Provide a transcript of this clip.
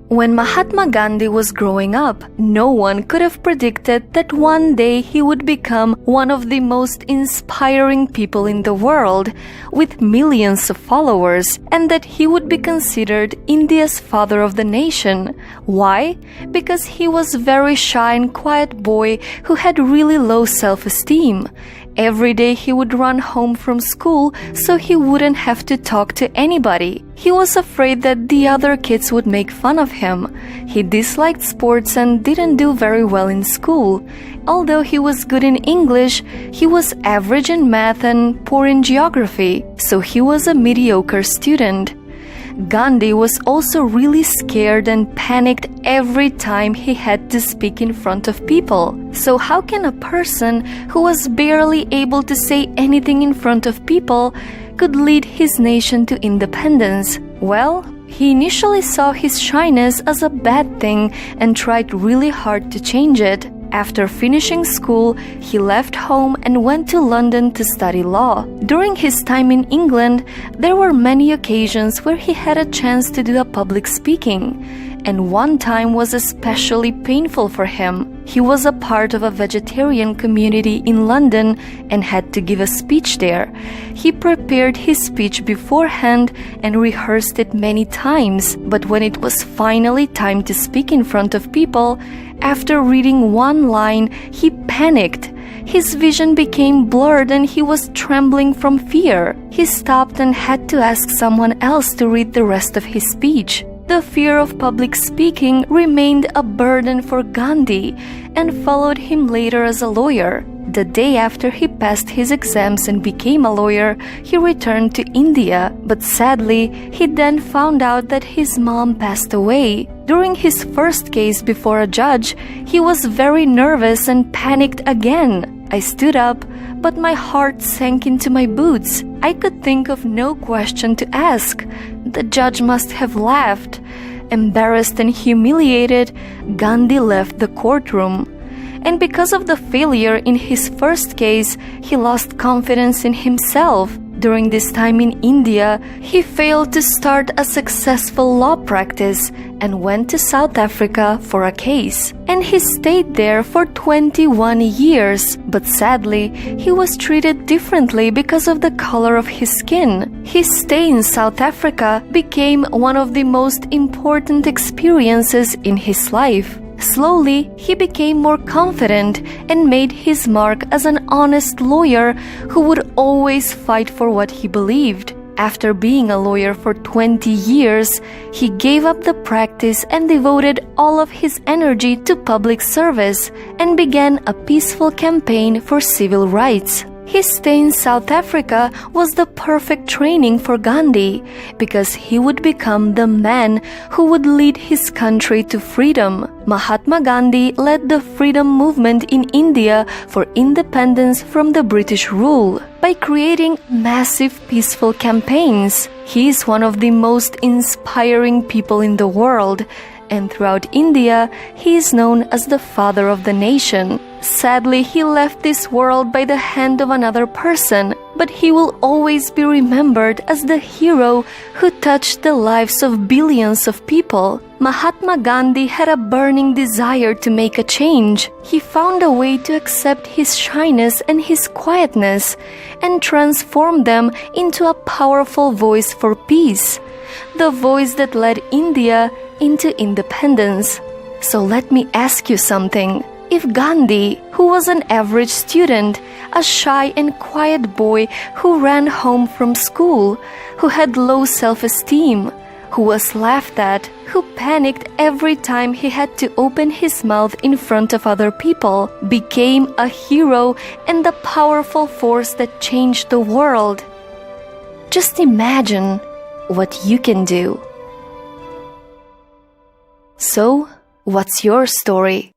When Mahatma Gandhi was growing up, no one could have predicted that one day he would become one of the most inspiring people in the world, with millions of followers, and that he would be considered India's father of the nation. Why? Because he was a very shy and quiet boy who had really low self-esteem. Every day he would run home from school so he wouldn't have to talk to anybody. He was afraid that the other kids would make fun of him. He disliked sports and didn't do very well in school. Although he was good in English, he was average in math and poor in geography, so he was a mediocre student. Gandhi was also really scared and panicked every time he had to speak in front of people. So how can a person who was barely able to say anything in front of people could lead his nation to independence? Well, he initially saw his shyness as a bad thing and tried really hard to change it. After finishing school, he left home and went to London to study law. During his time in England, there were many occasions where he had a chance to do a public speaking, and one time was especially painful for him. He was a part of a vegetarian community in London and had to give a speech there. He prepared his speech beforehand and rehearsed it many times, but when it was finally time to speak in front of people, after reading one line, he panicked. His vision became blurred and he was trembling from fear. He stopped and had to ask someone else to read the rest of his speech. The fear of public speaking remained a burden for Gandhi and followed him later as a lawyer. The day after he passed his exams and became a lawyer, he returned to India, but sadly, he then found out that his mom passed away. During his first case before a judge, he was very nervous and panicked again. I stood up, but my heart sank into my boots. I could think of no question to ask. The judge must have laughed. Embarrassed and humiliated, Gandhi left the courtroom. And because of the failure in his first case, he lost confidence in himself. During this time in India, he failed to start a successful law practice and went to South Africa for a case. And he stayed there for 21 years, but sadly, he was treated differently because of the color of his skin. His stay in South Africa became one of the most important experiences in his life. Slowly, he became more confident and made his mark as an honest lawyer who would always fight for what he believed. After being a lawyer for 20 years, he gave up the practice and devoted all of his energy to public service and began a peaceful campaign for civil rights. His stay in South Africa was the perfect training for Gandhi because he would become the man who would lead his country to freedom. Mahatma Gandhi led the freedom movement in India for independence from the British rule by creating massive peaceful campaigns. He is one of the most inspiring people in the world, and throughout India, he is known as the father of the nation. Sadly, he left this world by the hand of another person, but he will always be remembered as the hero who touched the lives of billions of people. Mahatma Gandhi had a burning desire to make a change. He found a way to accept his shyness and his quietness and transform them into a powerful voice for peace, the voice that led India into independence. So let me ask you something. If Gandhi, who was an average student, a shy and quiet boy who ran home from school, who had low self-esteem, who was laughed at, who panicked every time he had to open his mouth in front of other people, became a hero and a powerful force that changed the world, just imagine what you can do. So, what's your story?